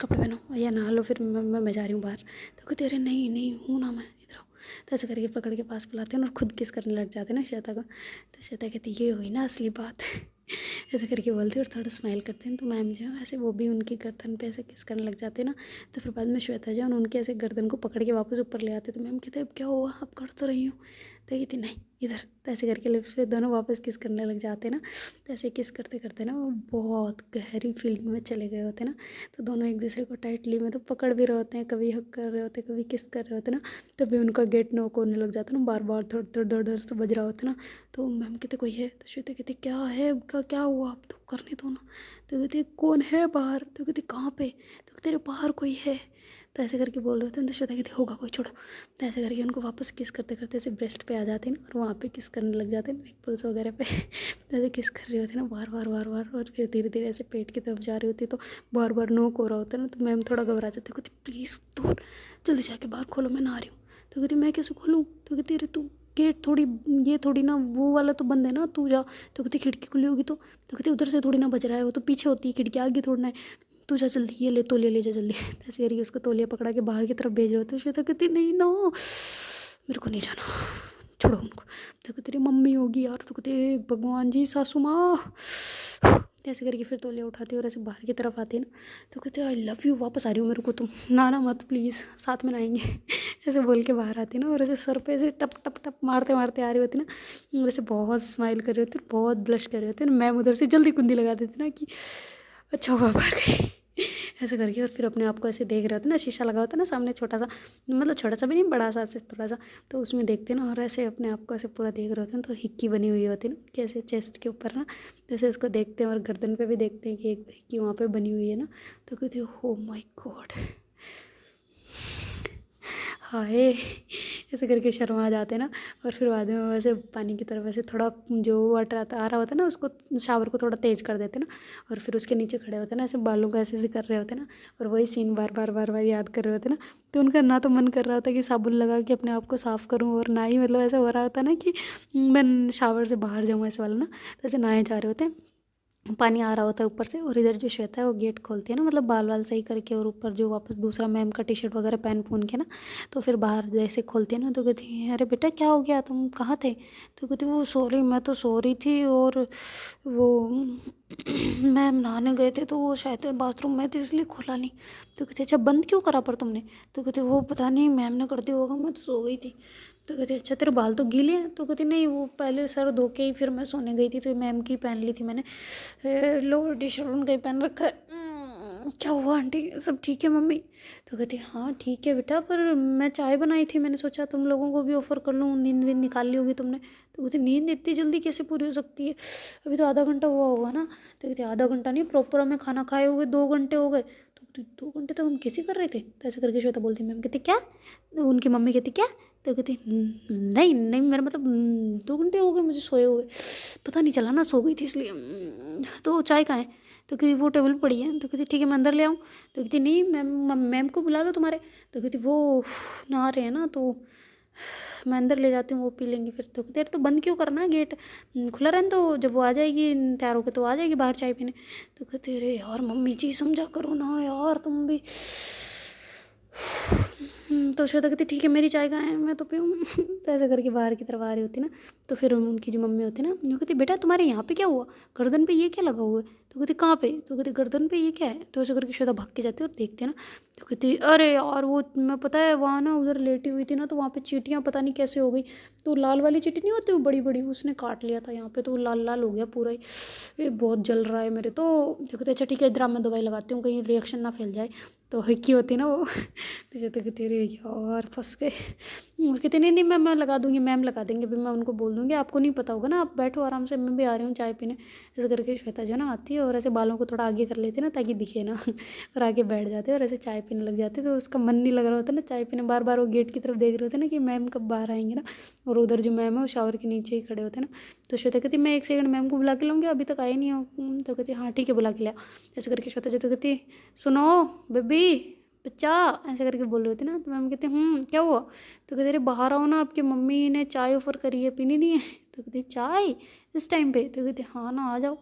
कपड़े पहनो या नहा लो, फिर मैं जा रही हूँ बाहर। तो कहते अरे नहीं नहीं हूँ ना मैं, इधर आओ। तो ऐसे करके पकड़ के पास बुलाते हैं और खुद किस करने लग जाते हैं ना श्वेता को। तो श्वेता कहती ये हुई ना असली बात। ऐसे करके बोलते और थोड़ा स्माइल करते हैं। तो मैम जो है ऐसे वो भी उनकी गर्दन पे ऐसे किस करने लग जाते हैं ना। तो फिर बाद में श्वेता जो है उनके ऐसे गर्दन को पकड़ के वापस ऊपर ले आते। तो मैम कहते अब क्या हुआ, अब कर तो रही हूँ। तो कहती नहीं इधर। तो ऐसे करके लिप्स पे दोनों वापस किस करने लग जाते हैं ना। तो ऐसे किस करते करते ना वो बहुत गहरी फीलिंग में चले गए होते हैं ना। तो दोनों एक दूसरे को टाइटली मतलब पकड़ भी रहे होते हैं, कभी हक कर रहे होते हैं, कभी किस कर रहे होते हैं ना। तभी उनका गेट नॉक होने लग जाता है ना, बार बार धड़ से बज रहा होता है ना। तो मैम कहते कोई है? तो श्वेता कहती क्या है, क्या हुआ, आप तो करने दो ना। तो कहती कौन है बाहर? तो कहती कहाँ पे? तो कहते अरे बाहर कोई है। तो ऐसे करके बोल रहे होते हैं। तो श्वेता कहती होगा कोई, छोड़ो। तो ऐसे करके उनको वापस किस करते करते ऐसे ब्रेस्ट पे आ जाते हैं और वहाँ पे किस करने लग जाते हैं निप्पल्स वगैरह पे। तो ऐसे किस कर रहे होते हैं ना बार बार। और फिर धीरे धीरे ऐसे पेट की तरफ जा रही होती है। तो बार बार नोक हो रहा होता है ना। तो मैम थोड़ा घबरा जाती है, कहती प्लीज़ दूर जल्दी जाके बाहर खोलो, मैं नहा रही हूँ। तो कहती मैं कैसे खोलूँ? तो कहती अरे तू गेट थोड़ी, ये थोड़ी ना वो वाला तो बंद है ना, तू जा। तो कहती खिड़की खुली होगी। तो कहती उधर से थोड़ी ना बज रहा है, वो तो पीछे होती है खिड़की, आगे थोड़ना है। तू जा जल्दी, ये ले तौलिया ले जा जल्दी। ऐसे करके उसको तौलिया पकड़ा के बाहर की तरफ भेज रहे होते। श्वेता कहती नहीं ना मेरे को नहीं जाना, छोड़ो उनको। तो कहती तेरी मम्मी होगी यार। तो कहते भगवान जी सासू माँ। ऐसे करके फिर तौलिया उठाती है और ऐसे बाहर की तरफ आती है ना। तो कहते आई लव यू, वापस आ रही हूँ, मेरे को तुम ना मत प्लीज़, साथ में नहाएंगे। ऐसे बोल के बाहर आती है ना और ऐसे सर पे ऐसे टप टप टप मारते मारते आ रही होती ना। वैसे बहुत स्माइल कर रही होती है, बहुत ब्लश कर रही होती है ना। मैम उधर से जल्दी कुंडी लगा देती ना कि अच्छा हुआ बाहर गई। ऐसे करके और फिर अपने आप को ऐसे देख रहे होते ना, शीशा लगा होता है ना सामने छोटा सा, मतलब छोटा सा भी नहीं, बड़ा सा ऐसे थोड़ा सा। तो उसमें देखते हैं ना और ऐसे अपने आप को ऐसे पूरा देख रहे होते हैं। तो हिक्की बनी हुई होती है ना कैसे चेस्ट के ऊपर ना, जैसे उसको देखते हैं और गर्दन पे भी देखते हैं कि एक हिक्की वहाँ पे बनी हुई है ना। तो कहते हैं ओ माय गॉड हाय। ऐसे करके शर्मा जाते हैं ना। और फिर बाद में वैसे पानी की तरफ ऐसे थोड़ा जो वाटर आ रहा होता है ना, उसको शावर को थोड़ा तेज़ कर देते हैं ना। और फिर उसके नीचे खड़े होते हैं ना, ऐसे बालों को ऐसे कर रहे होते हैं ना। और वही सीन बार बार याद कर रहे होते हैं ना। तो उनका ना तो मन कर रहा होता है कि साबुन लगा के अपने आप को साफ़ करूँ, और ना ही मतलब ऐसा हो रहा होता है ना कि मैं शावर से बाहर जाऊँ ऐसे वाला ना। तो ऐसे नहाए जा रहे होते हैं, पानी आ रहा होता है ऊपर से। और इधर जो श्वेता है वो गेट खोलती है ना, मतलब बाल वाल सही करके, और ऊपर जो वापस दूसरा मैम का टी शर्ट वगैरह पहन के ना। तो फिर बाहर जैसे खोलती है ना, तो कहती है अरे बेटा क्या हो गया, तुम कहाँ थे? तो कहती वो सॉरी, मैं तो सो रही थी और वो मैम नहाने गए थे तो वो शायद बाथरूम में थे इसलिए खोला नहीं। तो कहते अच्छा बंद क्यों करा पर तुमने? तो कहते वो पता नहीं मैम ने कर दिया होगा, मैं तो सो गई थी। तो कहते अच्छा तेरे बाल तो गीले हैं? तो कहती नहीं वो पहले सर धो के ही फिर मैं सोने गई थी, तो मैम की पहन ली थी मैंने, लोअर टी शर्ट उनका ही पहन रखा है। क्या हुआ आंटी, सब ठीक है मम्मी? तो कहती हाँ ठीक है बेटा, पर मैं चाय बनाई थी, मैंने सोचा तुम लोगों को भी ऑफ़र कर लूँ, नींद वींद निकाल ली होगी तुमने। तो कहती नींद इतनी जल्दी कैसे पूरी हो सकती है, अभी तो आधा घंटा हुआ होगा ना। तो कहती आधा घंटा नहीं, प्रॉपर हमें खाना खाए हुए 2 घंटे हो गए। तो 2 घंटे तक हम कैसे कर रहे थे? तो ऐसे करके श्वेता बोलती मैम कहती क्या? तो उनकी मम्मी कहती क्या? तो कहती नहीं नहीं मेरा मतलब 2 घंटे हो गए मुझे सोए हुए, पता नहीं चला ना, सो गई थी इसलिए। तो चाय कहाँ है? तो कहती वो टेबल पड़ी है। तो कहती ठीक है मैं अंदर ले आऊँ? तो कहती नहीं मैम को बुला लो तुम्हारे। तो कहती वो नहा रहे हैं ना, तो मैं अंदर ले जाती हूँ, वो पी लेंगी फिर। तो कहते यार तो बंद क्यों करना है, गेट खुला रहने तो, जब वो आ जाएगी तैयार होकर तो आ जाएगी बाहर चाय पीने। तो कहते अरे यार मम्मी जी समझा करो ना यार तुम भी। तो श्वेता कहती ठीक है मेरी चाय कहाँ है, मैं तो पीऊँ। तो ऐसे करके बाहर की तरफ आ रही होती ना। तो फिर उनकी जो मम्मी होती ना, वो कहती बेटा तुम्हारे यहाँ पे क्या हुआ, गर्दन पे ये क्या लगा हुआ है? तो कहती कहाँ पे, तो कहती गर्दन पे, ये क्या है। तो ऐसे करके श्वेता भाग के जाती है और देखते हैं ना, तो कहती अरे यार वो मैं पता है वहाँ ना उधर लेटी हुई थी ना, तो वहाँ पे चींटियाँ पता नहीं कैसे हो गई, तो लाल वाली चींटी नहीं होती वो बड़ी बड़ी, उसने काट लिया था यहाँ पे, तो लाल लाल हो गया पूरा ही, ये बहुत जल रहा है मेरे तो कहते अच्छा ठीक है, इधर आप मैं दवाई लगाती हूँ कहीं रिएक्शन ना फैल जाए। तो हिक्की होती है ना वो तो कहते कहते अरे यार फंस गए। और कहते नहीं नहीं मैं लगा दूँगी, मैम लगा देंगे, अभी मैं उनको बोल दूँगी, आपको नहीं पता होगा ना, आप बैठो आराम से, मैं भी आ रही हूँ चाय पीने। ऐसे करके श्वेता जो है ना आती है और ऐसे बालों को थोड़ा आगे कर लेती है ना ताकि दिखे ना और आगे बैठ जाते हैं और ऐसे चाय पीने लग जाते हैं। तो उसका मन नहीं लग रहा होता ना चाय पीने, बार बार वो गेट की तरफ देख रहे होते ना कि मैम कब बाहर आएंगे ना, और उधर जो मैम है वो शावर के नीचे ही खड़े होते हैं ना। तो श्वेता कहती मैं 1 सेकंड मैम को बुला के लाऊंगी, अभी तक आए नहीं हो। तो कहती हाँ ठीक है बुला के लिया। ऐसे करके श्वेता जो कहती सुनो बेबी बच्चा, ऐसे करके बोल रहे होते ना, तो मैम कहते क्या हुआ। तो कहते अरे बाहर आओ ना, आपकी मम्मी ने चाय ऑफ़र करी है, पीनी नहीं है। तो कहते चाय इस टाइम पे। तो कहते हाँ ना आ जाओ।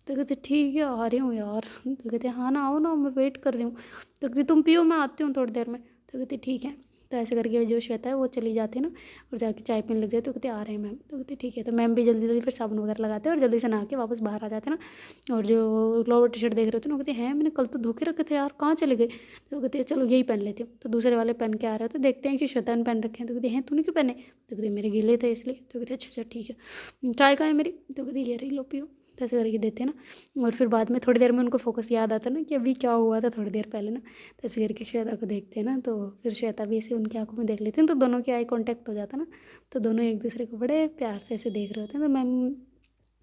तो कहते ठीक है आ रही हूँ यार। तो कहते हाँ ना आओ ना, मैं वेट कर रही हूँ। तो कहते तुम पियो मैं आती हूँ थोड़ी देर में। तो कहते ठीक है। तो ऐसे करके जो श्वेता है वो चली जाती है ना और जाके चाय पीने लग जाए। तो कहते आ रहे हैं मैम। तो कहते ठीक है। तो मैम भी जल्दी जल्दी फिर साबुन वगैरह लगाते हैं और जल्दी से नहा के वापस बाहर आ जाते हैं ना। और जो लोअर टी शर्ट देख रहे होते हैं ना, वो कहते हैं मैंने कल तो धो के रखे थे यार, कहाँ चले गए। तो कहते हैं चलो यही पहन लेती हूँ। तो दूसरे वाले पहन के आ रहे हो तो देखते हैं कि श्वेता ने पहन रखे हैं। तो कहते हैं तूने क्यों पहने। तो कहते मेरे गीले थे इसलिए। तो कहते अच्छा अच्छा ठीक है, चाय कहाँ है मेरी। तो कहते ये रही लो पियो। तो ऐसे करके देते हैं ना। और फिर बाद में थोड़ी देर में उनको फोकस याद आता है ना कि अभी क्या हुआ था थोड़ी देर पहले ना। तो ऐसे करके श्वेता को देखते हैं ना, तो फिर श्वेता भी ऐसे उनकी आंखों में देख लेते हैं, तो दोनों के आई कांटेक्ट हो जाता है ना। तो दोनों एक दूसरे को बड़े प्यार से ऐसे देख रहे होते हैं। तो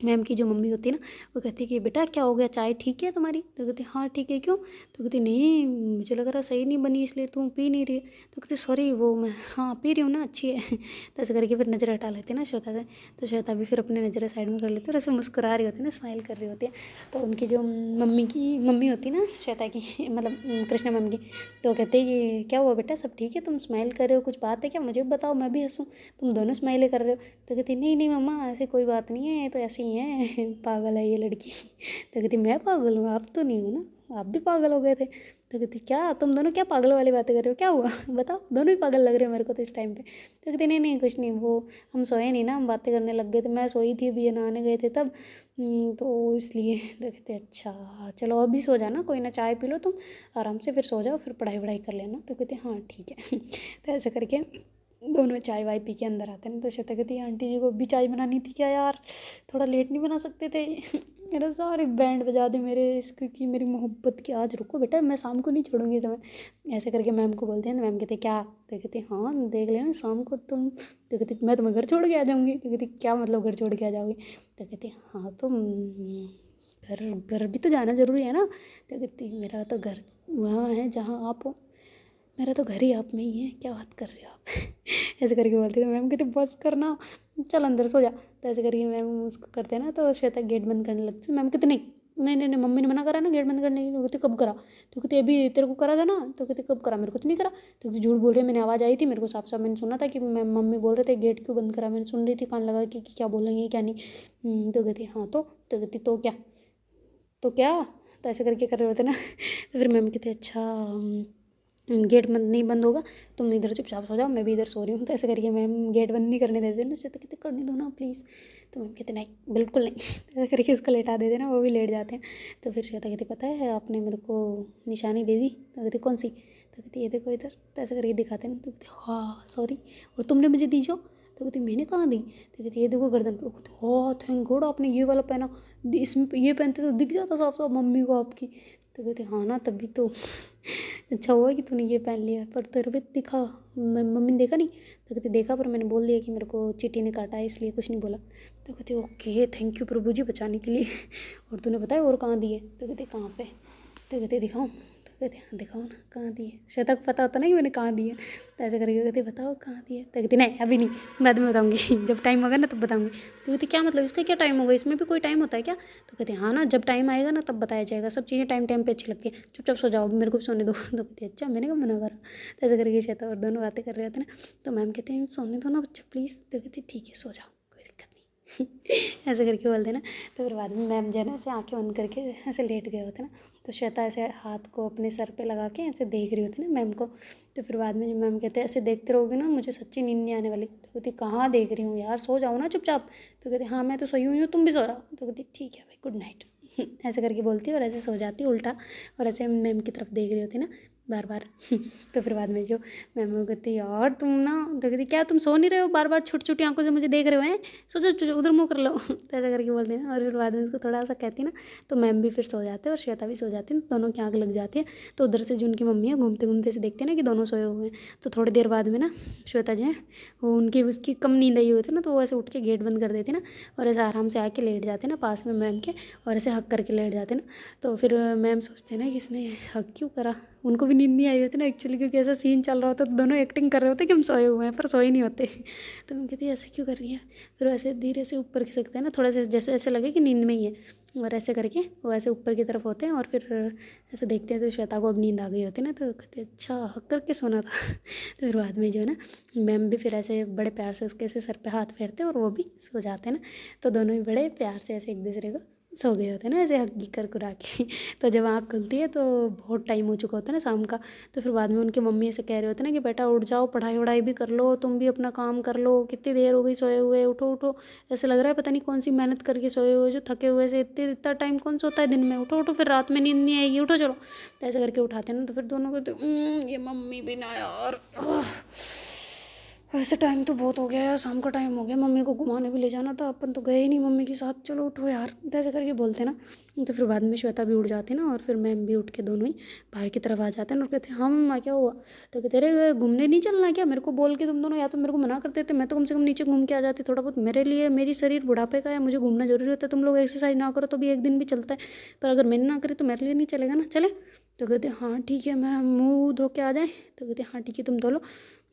मैम की जो मम्मी होती है ना, वो कहती है कि बेटा क्या हो गया, चाय ठीक है तुम्हारी। तो कहती हाँ ठीक है, क्यों। तो कहती नहीं मुझे लग रहा सही नहीं बनी इसलिए तुम पी नहीं रही है। तो कहती सॉरी वो मैं हाँ पी रही हूँ ना, अच्छी है। तो ऐसे करके फिर नज़र हटा लेते हैं ना श्वेता से। तो श्वेता भी फिर अपने नज़रें साइड में कर लेती है और ऐसे मुस्कुरा रही होती है ना, स्माइल कर रही होती है। तो उनकी जो मम्मी होती है ना श्वेता की मतलब कृष्णा मैम की, तो वो कहते हैं कि क्या हुआ बेटा सब ठीक है, तुम स्माइल कर रहे हो, कुछ बात है क्या, मुझे भी बताओ मैं भी हंसूँ, तुम दोनों स्माइलें कर रहे हो। तो कहती नहीं नहीं मम्मा ऐसे कोई बात नहीं है, तो ऐसे ही है पागल है ये लड़की। तो कहती मैं पागल हूँ, आप तो नहीं हो ना, आप भी पागल हो गए थे। तो कहती क्या तुम दोनों क्या पागल वाली बातें कर रहे हो, क्या हुआ बताओ, दोनों ही पागल लग रहे हो मेरे को तो इस टाइम पे। तो कहती नहीं नहीं कुछ नहीं, वो हम सोए नहीं ना, हम बातें करने लग गए थे, मैं सोई थी अभी ये नहाने गए थे तब, तो इसलिए। तो कहते अच्छा चलो अभी सो जाना, कोई ना चाय पी लो तुम आराम से, फिर सो जाओ, फिर पढ़ाई वढ़ाई कर लेना। तो कहते हाँ ठीक है। तो ऐसे करके दोनों चाय वाय पी के अंदर आते हैं। तो श्वेता कहती है आंटी जी को भी चाय बनानी थी क्या यार, थोड़ा लेट नहीं बना सकते थे। मेरा सारे बैंड बजा दे मेरे इसकी की मेरी मोहब्बत की, आज रुको बेटा मैं शाम को नहीं छोड़ूंगी तुम्हें। ऐसे करके मैम को बोलते हैं। तो मैम कहते क्या। तो कहते हाँ देख लेना शाम को तुम। तो कहती मैं तुम्हें घर छोड़ के आ जाऊँगी। तो कहती क्या मतलब घर छोड़ के आ जाओगी। तो कहती हाँ तो घर घर भी तो जाना ज़रूरी है ना। तो कहती मेरा तो घर वहाँ है जहाँ आप हो, मेरा तो घर ही आप में ही है, क्या बात कर रहे हो आप। ऐसे करके बोलती थी। मैम कहती बस करना, चल अंदर सो जा। तो ऐसे करके मैम उसको करते हैं ना, तो श्वेता गेट बंद करने लगती है। मैम कहती नहीं नहीं नहीं नहीं मम्मी ने मना करा ना गेट बंद करने के लिए। कहती कब करा। तो कहती अभी तेरे को करा था ना। तो कहती कब करा, मेरे को तो नहीं करा। तो कहती झूठ बोल रही है, मैंने आवाज़ आई थी मेरे को साफ साफ, मैंने सुना था कि मम्मी बोल रहे थे गेट क्यों बंद करा, मैंने सुन रही थी कान लगा कि क्या बोलेंगे क्या नहीं। तो कहती हाँ तो कहती तो क्या, तो क्या। तो ऐसे करके कर रहे होते ना। तो फिर मैम कहते अच्छा गेट बंद नहीं बंद होगा, तुम इधर चुपचाप सो जाओ, मैं भी इधर सो रही हूँ। तो ऐसे करके मैम गेट बंद नहीं करने देते ना, श्वेता कहते करने दो ना प्लीज़। तो मैम कहते नहीं बिल्कुल नहीं। तो ऐसे करके उसको लेटा देते ना, वो भी लेट जाते हैं। तो फिर श्वेता कहती पता है आपने मेरे को निशानी दे दी। तो कहती कौन सी। तो कहती ये देखो इधर। तो ऐसे करके दिखाते हैं। तो कहते हाँ सॉरी, और तुमने मुझे दी जो। तो कहती मैंने कहाँ दी। तो कहती ये देखो गर्दन पर। कहती हाँ थैंक गॉड आपने ये वाला पहना, इसमें ये पहनते तो दिख जाता साफ साफ मम्मी को आपकी। तो कहते हाँ ना तभी तो अच्छा हुआ कि तूने ये पहन लिया, पर तेरे पे दिखा, मम्मी ने देखा नहीं। तो कहती देखा, पर मैंने बोल दिया कि मेरे को चींटी ने काटा है इसलिए कुछ नहीं बोला। तो कहती ओके थैंक यू प्रभु जी बचाने के लिए। और तूने बताया और कहाँ दी है। तो कहते कहाँ पे। तो कहते दिखाऊँ। तो कहते हाँ दिखाओ ना कहाँ दी है, श्वेता को पता होता ना कि मैंने कहाँ दी है। तो ऐसे करके कहते बताओ कहाँ दी है। तो कहती नहीं अभी नहीं, बाद में बताऊँगी जब टाइम होगा ना तब बताऊँगी। तो कहती क्या मतलब इसका क्या टाइम होगा, इसमें भी कोई टाइम होता है क्या। तो कहते हाँ ना जब टाइम आएगा ना तब बताया जाएगा, सब चीज़ें टाइम टाइम पे अच्छी लगती है, चुपचाप सो जाओ मेरे को भी सोने दो। तो कहती अच्छा मैंने कब मना करा। तो ऐसे करके श्वेता और दोनों बातें कर रहे थे ना। तो मैम कहते हैं सोने दो ना बच्चा प्लीज़। तो कहती ठीक है सो जाओ कोई दिक्कत नहीं। ऐसे करके बोलते ना। तो फिर बाद में मैम जो है ना ऐसे आँखें बंद करके ऐसे लेट गए होते ना। तो श्वेता ऐसे हाथ को अपने सर पे लगा के ऐसे देख रही होती ना मैम को। तो फिर बाद में जब मैम कहते हैं ऐसे देखते रहोगे ना मुझे सच्ची नींद नहीं आने वाली। तो कहती कहाँ देख रही हूँ यार, सो जाओ ना चुपचाप। तो कहती हाँ मैं तो सोई हुई हूँ तुम भी सो जाओ। तो कहती ठीक है भाई गुड नाइट। ऐसे करके बोलती है और ऐसे सो जाती उल्टा, और ऐसे मैम की तरफ देख रही होती ना बार बार। तो फिर बाद में जो मैम वो कहती यार तुम ना, तो कहती क्या तुम सो नहीं रहे हो, बार बार छोटी छोटी आंखों से मुझे देख रहे हो हैं, सो जाओ उधर मुँह कर लो। तो ऐसा करके बोलते हैं, और फिर बाद में उसको थोड़ा सा कहती ना, तो मैम भी फिर सो जाते हैं और श्वेता भी सो जाती है, दोनों की आँख लग जाती है। तो उधर से जो उनकी मम्मी है घूमते घूमते से देखते हैं ना कि दोनों सोए हुए हैं। तो थोड़ी देर बाद में ना श्वेता जो है वो उनकी उसकी कम नींद आई हुई थी ना, तो वो ऐसे उठ के गेट बंद कर देती ना, और ऐसे आराम से आके लेट जाते ना पास में मैम के, और ऐसे हक करके लेट जाते ना। तो फिर मैम सोचते हैं ना कि इसने हक क्यों करा, उनको भी नींद नहीं आई होती ना एक्चुअली, क्योंकि ऐसा सीन चल रहा होता तो दोनों एक्टिंग कर रहे होते कि हम सोए हुए हैं, पर सोए नहीं होते। तो मैं कहती ऐसे क्यों कर रही है, फिर ऐसे धीरे से ऊपर खिसकते हैं ना थोड़ा सा, जैसे ऐसे लगे कि नींद में ही है, और ऐसे करके वो ऐसे ऊपर की तरफ होते हैं, और फिर ऐसे देखते हैं तो श्वेता को अब नींद आ गई होती है ना, तो कहते हैं अच्छा हक करके सोना था। तो फिर बाद में जो है ना मैम भी फिर ऐसे बड़े प्यार से उसके ऐसे सर पे हाथ फेरते हैं और वो भी सो जाते हैं ना। तो दोनों ही बड़े प्यार से ऐसे एक दूसरे को सो गए होते हैं ना, ऐसे हग्गी कर कुरा के। तो जब आँख खुलती है तो बहुत टाइम हो चुका होता है ना शाम का। तो फिर बाद में उनकी मम्मी ऐसे कह रहे होते हैं ना कि बेटा उठ जाओ, पढ़ाई वढ़ाई भी कर लो, तुम भी अपना काम कर लो, कितनी देर हो गई सोए हुए, उठो उठो। ऐसे लग रहा है पता नहीं कौन सी मेहनत करके सोए हुए, जो थके हुए से इतना टाइम कौन सोता है दिन में, उठो उठो, फिर रात में नींद नहीं आएगी, उठो चलो। तो ऐसे करके उठाते हैं ना, तो फिर दोनों को तो ये मम्मी भी ना यार, वैसे टाइम तो बहुत हो गया यार, शाम का टाइम हो गया, मम्मी को घुमाने भी ले जाना था, अपन तो गए ही नहीं मम्मी के साथ, चलो उठो यार। तो ऐसे करके बोलते ना। तो फिर बाद में श्वेता भी उठ जाती ना, और फिर मैम भी उठ के दोनों ही बाहर की तरफ आ जाते हैं और कहते हैं हाँ मम्मा क्या हुआ। तो कहते अरे घूमने नहीं चलना क्या, मेरे को बोल के तुम दोनों या तो मेरे को मना कर देते, मैं तो कम से कम नीचे घूम के आ जाती, थोड़ा बहुत मेरे लिए, मेरी शरीर बुढ़ापे का है, मुझे घूमना जरूरी होता है, तुम लोग एक्सरसाइज ना करो तो भी एक दिन भी चलता है, पर अगर मैंने ना करी तो मेरे लिए नहीं चलेगा ना, चले। तो कहते हाँ ठीक है, मैं मुँह धो के आ जाए। तो कहते हाँ ठीक है तुम धो लो,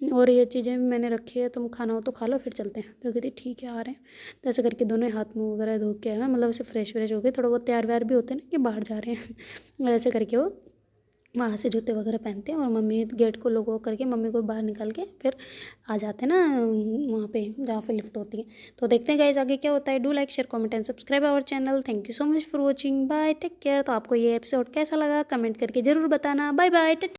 और ये चीज़ें मैंने रखी है, तुम खाना हो तो खा लो फिर चलते हैं। तो कहती ठीक है आ रहे हैं। तो ऐसे करके दोनों ही हाथ मुँह वगैरह धो के है ना, मतलब ऐसे फ्रेश व्रेश हो गए, थोड़ा बहुत तैयार व्यार भी होते हैं ना कि बाहर जा रहे हैं। और ऐसे करके वो वहाँ से जूते वगैरह पहनते हैं, और मम्मी गेट को लोगो करके मम्मी को बाहर निकाल के फिर आ जाते हैं ना वहाँ पे जहाँ पे लिफ्ट होती है। तो देखते हैं गाइस आगे क्या होता है। Do like share comment and subscribe our channel. Thank you so much for watching, bye take care. तो आपको ये एपिसोड कैसा लगा कमेंट करके ज़रूर बताना। Bye bye.